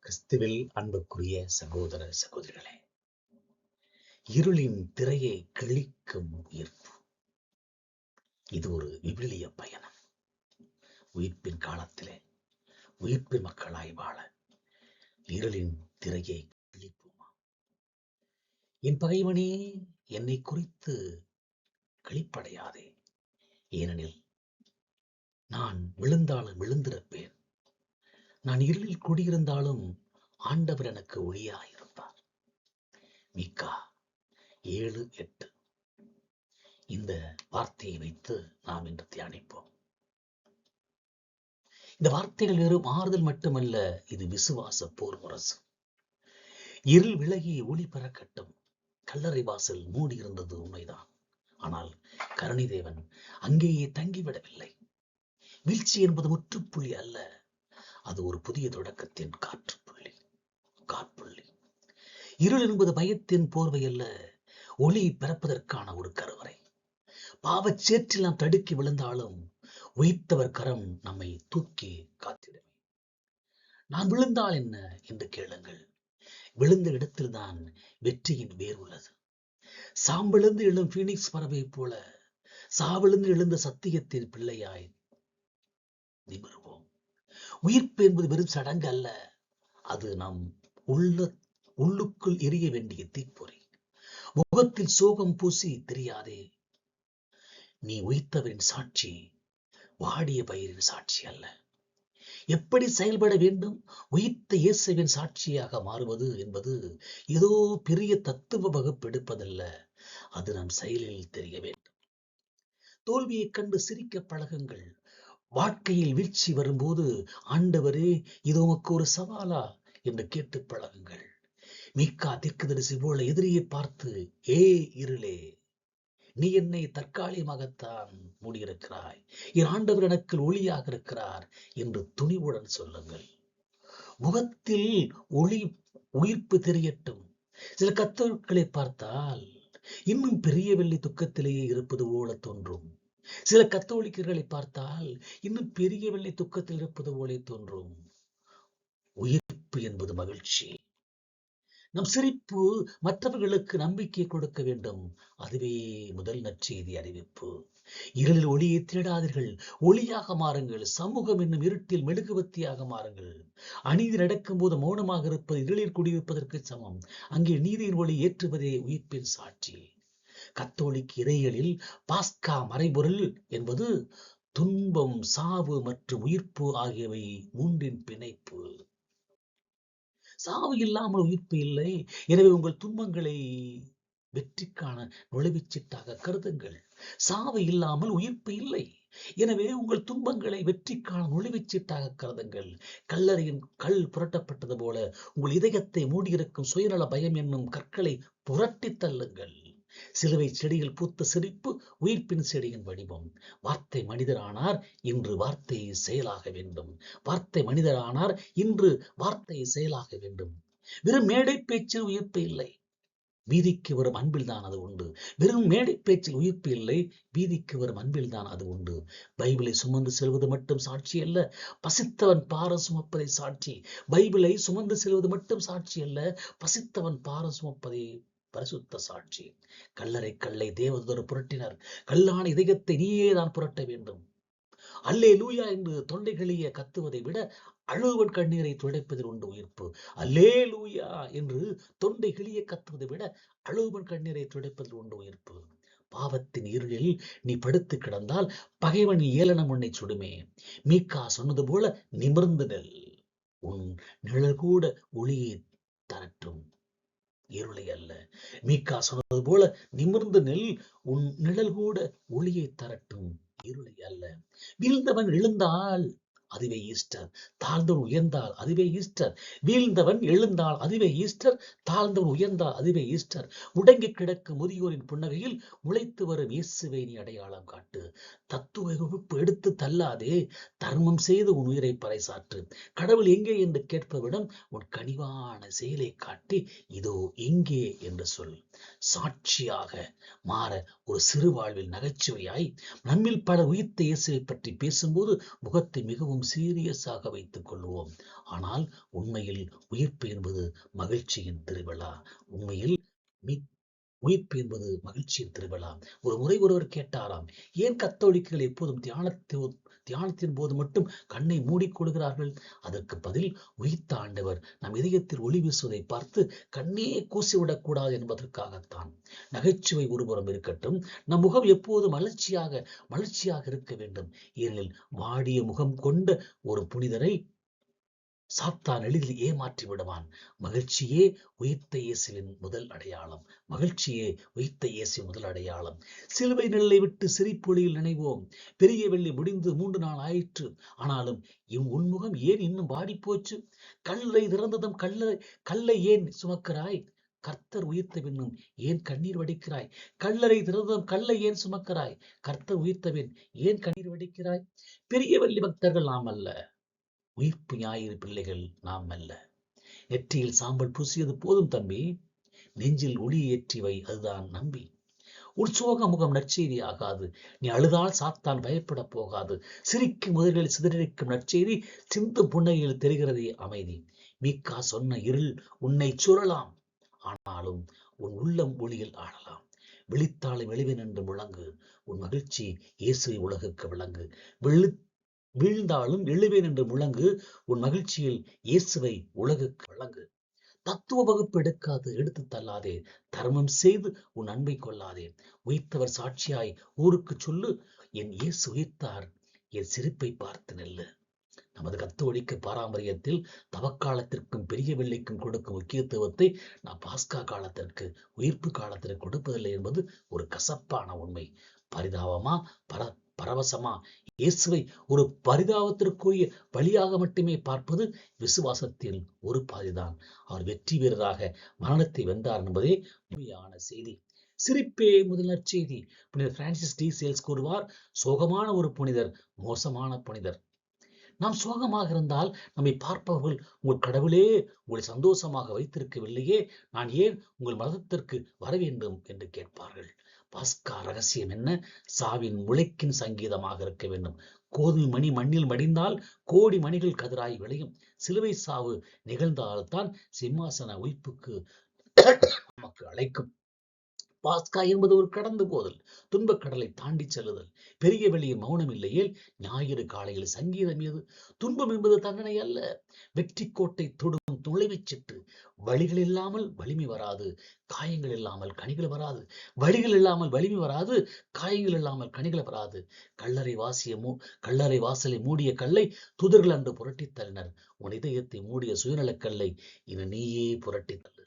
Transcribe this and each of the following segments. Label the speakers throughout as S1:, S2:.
S1: கிறிஸ்துவில் அன்புக்குரிய சகோதர சகோதரிகளே, இருளின் திரையை கிழிக்கும் உயிர்ப்பு. இது ஒரு விவிலிய பயணம். உயிர்ப்பின் காலத்திலே உயிர்ப்பின் மக்களாய் வாழ இருளின் திரையை கிழிப்போமா? என் பகைவனே, என்னை குறித்து கிழிப்படையாதே, ஏனெனில் நான் விழுந்தாலும் விழுந்திருப்பேன். நான் இருளில் குடியிருந்தாலும் ஆண்டவர் எனக்கு ஒளியாயிருப்பார். மீகா 7:8. இந்த வார்த்தையை வைத்து நாம் இன்று தியானிப்போம். இந்த வார்த்தைகள் வெறும் ஆறுதல் மட்டுமல்ல, இது விசுவாச போர் முரசு. இருள் விலகி ஒளி பறக்கட்டும். கல்லறை வாசல் மூடியிருந்தது உண்மைதான். ஆனால் கருணை தேவன் அங்கேயே தங்கிவிடவில்லை. வீழ்ச்சி என்பது முற்றுப்புள்ளி அல்ல, அது ஒரு புதிய தொடக்கத்தின் காற்றுப்புள்ளி. இருள் என்பது பயத்தின் போர்வை அல்ல, ஒளி பிறப்பதற்கான ஒரு கருவறை. பாவச்சேற்றில் நாம் தடுக்கி விழுந்தாலும் உயிர்த்தவர் கரம் நம்மை தூக்கி காத்திடுமே. நான் விழுந்தால் என்ன என்று கேளுங்கள். விழுந்த இடத்தில்தான் வெற்றியின் வேர் உள்ளது. சாம்பிழுந்து எழும் பீனிக்ஸ் பறவை போல சாவிழுந்து எழுந்த சத்தியத்தின் பிள்ளையாய் நிமிருவோம். உயிர்ப்பு என்பது வெறும் சடங்கு அல்ல, அது நம் உள்ளுக்குள் எரிய வேண்டிய தீப்பொறி. முகத்தில் சோகம் பூசி தெரியாதே, நீ உயிர்த்தவரின் சாட்சி, வாடிய பயிரின் சாட்சி அல்ல. எப்படி செயல்பட வேண்டும்? உயிர்த்த இயேசுவின் சாட்சியாக மாறுவது என்பது ஏதோ பெரிய தத்துவ வகுப்பெடுப்பதல்ல, அது நம் செயலில் தெரிய வேண்டும். தோல்வியை கண்டு சிரிக்க பழகுங்கள். வாழ்க்கையில் வீழ்ச்சி வரும்போது, ஆண்டவரே, இது உமக்கு ஒரு சவாலா என்று கேட்டு பழகுங்கள். மீகா தீர்க்கதரிசி போல எதிரியை பார்த்து, ஏ இருளே, நீ என்னை தற்காலிகமாகத்தான் மூடியிருக்கிறாய், என் ஆண்டவர் எனக்கு ஒளியாக இருக்கிறார் என்று துணிவுடன் சொல்லுங்கள். முகத்தில் ஒளி உயிர்ப்பு தெரியட்டும். சில கத்தோலிக்கர்களை பார்த்தால் இன்னும் பெரியவில்லை துக்கத்திலேயே இருப்பது போல தோன்றும். சில கத்தோலிக்கர்களை பார்த்தால் இன்னும் பெரியவில்லை துக்கத்தில் இருப்பது போல தோன்றும். உயிர்ப்பு என்பது மகிழ்ச்சி. நம் சிரிப்பு மற்றவர்களுக்கு நம்பிக்கை கொடுக்க வேண்டும். அதுவே முதல் நற்செய்தி அறிவிப்பு. இருளில் ஒளியை தேடாதீர்கள், ஒளியாக மாறுங்கள். சமூகம் என்னும் இருட்டில் மெழுகுவத்தியாக மாறுங்கள். அநீதி நடக்கும் போது மௌனமாக இருப்பது இருளில் குடியிருப்பதற்கு சமம். அங்கே நீதியின் ஒளி ஏற்றுவதே உயிர்ப்பின் சாட்சி. கத்தோலிக்க இறையியலில் பாஸ்கா மறைபொருள் என்பது துன்பம், சாவு மற்றும் உயிர்ப்பு ஆகியவை மூன்றின் பிணைப்பு. சாவு இல்லாமல் உயிர்ப்பு இல்லை. எனவே உங்கள் துன்பங்களை வெற்றிக்கான நுழைவுச்சீட்டாக கருதுங்கள். சாவு இல்லாமல் உயிர்ப்பு இல்லை. எனவே உங்கள் துன்பங்களை வெற்றிக்கான நுழைவுச்சீட்டாக கருதுங்கள். கல்லறையின் கல் புரட்டப்பட்டது போல உங்கள் இதயத்தை மூடியிருக்கும் சுயநல பயம் என்னும் கற்களை புரட்டி தள்ளுங்கள். சிலுவை செடியில் பூத்த சிரிப்பு உயிர்ப்பின் செடியின் வடிவம். வார்த்தை மனிதரானார், இன்று வார்த்தை செயலாக வேண்டும். வார்த்தை மனிதரானார், இன்று வார்த்தை செயலாக வேண்டும். வெறும் மேடை பேச்சில் உயிர்ப்பு இல்லை, வீதிக்கு வரும் அன்பில் தான் அது உண்டு. வெறும் மேடை பேச்சில் உயிர்ப்பு இல்லை, வீதிக்கு வரும் அன்பில் தான் அது உண்டு. பைபிளை சுமந்து செல்வது மட்டும் சாட்சி அல்ல, பசித்தவன் பாரம் சுமப்பதை சாட்சி. பைபிளை சுமந்து செல்வது மட்டும் சாட்சி அல்ல, பசித்தவன் பாரம் சுமப்பதை பரிசுத்த சாட்சி. கல்லறை கல்லை தேவதூதர் புரட்டினர். கல்லான இதயத்தை நீயே தான் புரட்ட வேண்டும். அல்லேலூயா என்று தொண்டைகளிய கத்துவதை விட அழுவன் கண்ணீரை துடைப்பதில் உண்டு உயிர்ப்பு. அல்லேலூயா என்று தொண்டை கிளிய கத்துவதை விட அழுவன் கண்ணீரை துடைப்பதில் உண்டு உயிர்ப்பு. பாவத்தின் இருளில் நீ படுத்து கிடந்தால் பகைவன் ஏளனம் உன்னை சுடுமே. மீகா சொன்னது போல நிமிர்ந்து நெல், உன் நிழல் கூட ஒளியை தரட்டும், இருளை அல்ல. மீகா சொன்னது போல நிமிர்ந்து நெல், உன் நிழல் கூட ஒளியை தரட்டும், இருளை அல்ல. வீழ்ந்தவன் எழுந்தால் அதுவே ஈஸ்டர், தாழ்ந்தவன் உயர்ந்தால் அதுவே ஈஸ்டர். வீழ்ந்தவன் எழுந்தால் அதுவே ஈஸ்டர், தாழ்ந்தவன் உயர்ந்தால் அதுவே ஈஸ்டர். முடங்கி கிடக்கும் முதியோரின் புன்னகையில் முளைத்து வரும் இயேசுவை நீ அடையாளம் காட்டு. தத்துவ வகுப்பு எடுத்து தள்ளாதே, தர்மம் செய்து உன் உயிரை பறைசாற்று. கடவுள் எங்கே என்று கேட்பவிடம் உன் கனிவான செயலை காட்டி இதோ இங்கே என்று சொல். சாட்சியாக மாற ஒரு சிறு வாழ்வில் நகைச்சுவையாய் நம்மில் பல உயிர்த்த இயேசுவை பற்றி பேசும்போது முகத்தை மிகவும் மிகவும் சீரியஸாக வைத்துக் கொள்வோம். ஆனால் உண்மையில் உயிர்ப்பு என்பது மகிழ்ச்சியின் திருவிழா. உண்மையில் உயிர்ப்பு என்பது மகிழ்ச்சியின் திருவிழா. ஒரு முறை ஒருவர் கேட்டாராம், ஏன் கத்தோலிக்கர்கள் எப்போதும் தியானத்தின் போது மட்டும் கண்ணை மூடிக்கொள்கிறார்கள்? அதற்கு பதில், உயிர்த்த ஆண்டவர் நம் இதயத்தில் ஒளி வீசுவதை பார்த்து கண்ணே கூசிவிடக் கூடாது என்பதற்காகத்தான். நகைச்சுவை ஒருபுறம் இருக்கட்டும், நம் முகம் எப்போதும் மலர்ச்சியாக இருக்க வேண்டும். ஏனெனில் வாடிய முகம் கொண்ட ஒரு புனிதரை சாத்தான் எளிதில் ஏமாற்றி விடுவான். மகிழ்ச்சியே உயிர்த்த இயேசுவின் முதல் அடையாளம். மகிழ்ச்சியே உயிர்த்த இயேசுவின் முதல் அடையாளம். சிலுவை நிழலை விட்டு சிரிப்பொழியில் நினைவோம். பெரிய வெள்ளி முடிந்து 3 நாள் ஆயிற்று. ஆனாலும் உன்முகம் ஏன் இன்னும் வாடி போச்சு? கல்லறை திறந்ததும் கல்லை ஏன் சுமக்கிறாய்? கர்த்தர் உயிர்த்த பின்னும் ஏன் கண்ணீர் வடிக்கிறாய்? கல்லறை திறந்ததும் கல்லை ஏன் சுமக்கிறாய்? கர்த்தர் உயிர்த்தபின் ஏன் கண்ணீர் வடிக்கிறாய்? பெரிய வெள்ளி பக்தர்கள் நாம் அல்ல, உயிர்ப்பு ஞாயிறு பிள்ளைகள் நாம் அல்ல. நெற்றியில் சாம்பல் பூசியது போதும் தம்பி, நெஞ்சில் ஒளி ஏற்றிவை, அதுதான் நம்பி. உற்சோக முகம் நற்செய்தி ஆகாது. நீ அழுதால் சாத்தான் பயப்பட போகாது. சிரிக்கும் முதலில் சிதறிக்கும் நற்செய்தி சிந்து புன்னையில் தெரிகிறதே அமைதி. மீக்கா சொன்ன இருள் உன்னை சுழலாம், ஆனாலும் உன் உள்ளம் ஒளியில் ஆடலாம். விழித்தாலும் எழுவேன் என்று முழங்கு, உன் மகிழ்ச்சி இயேசுவை உலகுக்கு விளங்கு. வீழ்ந்தாலும் எழுவேன் என்று முழங்கு, உன் மகிழ்ச்சியில் இயேசுவை உலகுக்கு வழங்கு. தத்துவ வகுப்பு எடுத்து தள்ளாதே. தர்மம் செய்து உன் அன்பை கொள்ளாதே. உயிர்த்தவர் சாட்சியாய் ஊருக்கு சொல்லு, என் இயேசு உயிர்த்தார், என் சிரிப்பை பார்த்து நெல்லு. நமது கத்தோலிக்க பாரம்பரியத்தில் தவக்காலத்திற்கும் பெரிய வெள்ளிக்கும் கொடுக்கும் முக்கியத்துவத்தை நாம் பாஸ்கா காலத்திற்கு, உயிர்ப்பு காலத்திற்கு கொடுப்பதில்லை என்பது ஒரு கசப்பான உண்மை. பரிதாபமா பரவசமா? இயேசுவை ஒரு பரிதாபத்திற்குரிய வழியாக மட்டுமே பார்ப்பது விசுவாசத்தில் ஒரு பாதிதான். அவர் வெற்றி வீரராக மரணத்தை வென்றார் என்பதே உண்மையான செய்தி. சிரிப்பே முதல் நற்செய்தி. புனிதர் பிரான்சிஸ் டி சேல்ஸ் கூறுவார், சோகமான ஒரு புனிதர் மோசமான புனிதர். நாம் சோகமாக இருந்தால் நம்மை பார்ப்பவர்கள், உங்கள் கடவுளே உங்களை சந்தோஷமாக வைத்திருக்கவில்லையே, நான் ஏன் உங்கள் மதத்திற்கு வர வேண்டும் என்று கேட்பார்கள். பாஸ்கா ரகசியம் என்ன? சாவின் முளைக்கின் சங்கீதமாக இருக்க வேண்டும். கோதுமை மணி மண்ணில் மடிந்தால் கோடி மணிகள் கதிராய் விளையும். சிலுவை சாவு நிகழ்ந்தால்தான் சிம்மாசன உயிர்ப்புக்கு நமக்கு அழைக்கும். பாஸ்கா என்பது ஒரு கடந்து போதல், துன்பக் கடலை தாண்டி செல்லுதல். பெரிய வெளியில் மௌனம் இல்லையேல் ஞாயிறு காலையில் சங்கீதம் ஏது? துன்பம் என்பது தண்டனை அல்ல, வெற்றி கோட்டை தொடும் நுழைவுச் சீட்டு. வழிகள் இல்லாமல் வலிமை வராது, காயங்கள் இல்லாமல் கனிகள் வராது. வழிகள் இல்லாமல் வலிமை வராது, காயங்கள் இல்லாமல் கனிகள் வராது. கல்லறை வாசலை மூடிய கல்லை தூதர்கள் அன்று புரட்டித் தள்ளினர். உன் இதயத்தை மூடிய சுயநலக் கல்லை இனி நீயே புரட்டித் தள்ளு.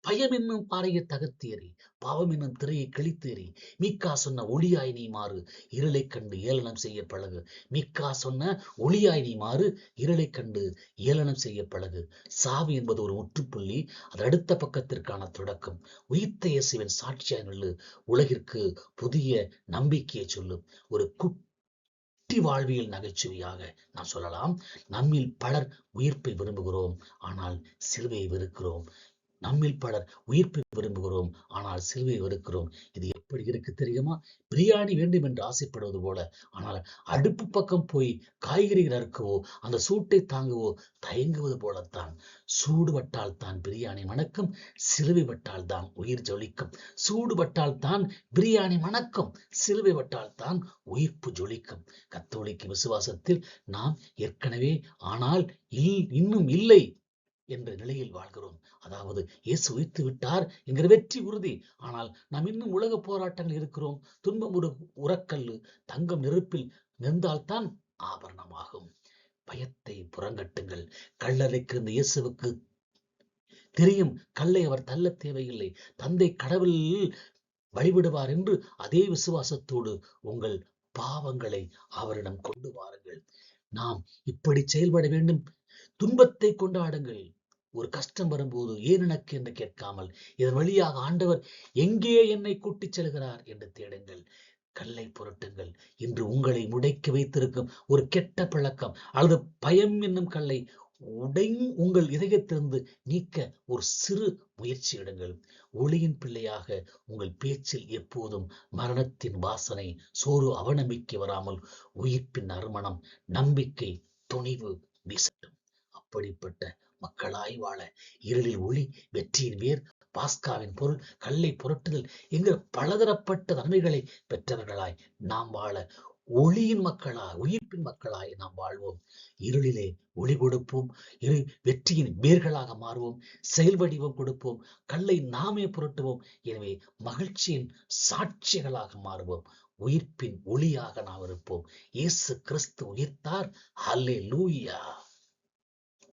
S1: பயம் என்னும் பாறையை தகர்த்தேறி, பாவம் என்னும் திரையை கிழித்தேறி. மீக்கா சொன்ன ஒளியாய் நீ மாறு, இருளை கண்டு ஏளனம் செய்ய பழகு. மீக்கா சொன்ன ஒளியாய் நீ மாறு, இருளை கண்டு ஏளனம் செய்ய பழகு. சாவு என்பது ஒரு முற்றுப்புள்ளி, அது அடுத்த பக்கத்திற்கான தொடக்கம். உயிர்த்த இயேசுவின் சாட்சியாய் நில்லு, உலகிற்கு புதிய நம்பிக்கையை சொல்லும். ஒரு குட்டி வாழ்வியல் நகைச்சுவையாக நான் சொல்லலாம், நம்மில் பலர் உயிர்ப்பை விரும்புகிறோம், ஆனால் சிலுவையை வெறுக்கிறோம். நம்மில் பலர் உயிர்ப்பை விரும்புகிறோம், ஆனால் சிலுவையை வெறுக்கிறோம். இது எப்படி இருக்கு தெரியுமா? பிரியாணி வேண்டும் என்று ஆசைப்படுவது போல, ஆனால் அடுப்பு பக்கம் போய் காய்கறிகள் அறுக்கவோ அந்த சூட்டை தாங்கவோ தயங்குவது போலத்தான். சூடுபட்டால் தான் பிரியாணி மணக்கும், சிலுவை பட்டால் தான் உயிர் ஜொலிக்கும். சூடுபட்டால் தான் பிரியாணி மணக்கும், சிலுவை பட்டால் தான் உயிர்ப்பு ஜொலிக்கும். கத்தோலிக்க விசுவாசத்தில் நாம் ஏற்கனவே ஆனால் இன்னும் இல்லை என்ற நிலையில் வாழ்கிறோம். அதாவது இயேசு உயிர்த்து விட்டார் என்கிற வெற்றி உறுதி. ஆனால் நாம் இன்னும் உலக போராட்டங்கள் இருக்கிறோம். துன்பம் ஒரு உரக்கல்லு, தங்கம் நெருப்பில் நின்றால்தான் ஆபரணமாகும். பயத்தை புறங்கட்டுங்கள். கல்லறைக்கு இருந்த இயேசுவுக்கு தெரியும், கல்லை அவர் தள்ள தேவையில்லை, தந்தை கடவுள் வழிபடுவார் என்று. அதே விசுவாசத்தோடு உங்கள் பாவங்களை அவரிடம் கொண்டு வாருங்கள். நாம் இப்படி செயல்பட வேண்டும். துன்பத்தை கொண்டாடுங்கள். ஒரு கஷ்டம் வரும்போது ஏன் எனக்கு என்று கேட்காமல், இதன் வழியாக ஆண்டவர் எங்கே என்னை கூட்டிச் செல்கிறார் என்று தேடுங்கள். கல்லை புரட்டுங்கள். இன்று உங்களை முடைக்க வைத்திருக்கும் ஒரு கெட்ட பழக்கம் அல்லது பயம் என்னும் கல்லை உங்கள் இதயத்திலிருந்து நீக்க ஒரு சிறு முயற்சி எடுங்கள். ஒளியின் பிள்ளையாக உங்கள் பேச்சில் எப்போதும் மரணத்தின் வாசனை, சோறு அவநம்பிக்கை வராமல் உயிர்ப்பின் நறுமணம், நம்பிக்கை துணிவு வீசட்டும். அப்படிப்பட்ட மக்களாய் வாழ இருளில் ஒளி, வெற்றியின் வேர், பாஸ்காவின் பொருள், கல்லை புரட்டுதல் என்கிற பலதரப்பட்ட நன்மைகளை பெற்றவர்களாய் நாம் வாழ ஒளியின் மக்களாய், உயிர்ப்பின் மக்களாய் நாம் வாழ்வோம். இருளிலே ஒளி கொடுப்போம். வெற்றியின் வேர்களாக மாறுவோம். செயல் வடிவம் கொடுப்போம். கல்லை நாமே புரட்டுவோம். எனவே மகிழ்ச்சியின் சாட்சிகளாக மாறுவோம். உயிர்ப்பின் ஒளியாக நாம் இருப்போம். இயேசு கிறிஸ்து உயிர்த்தார். அல்லேலூயா.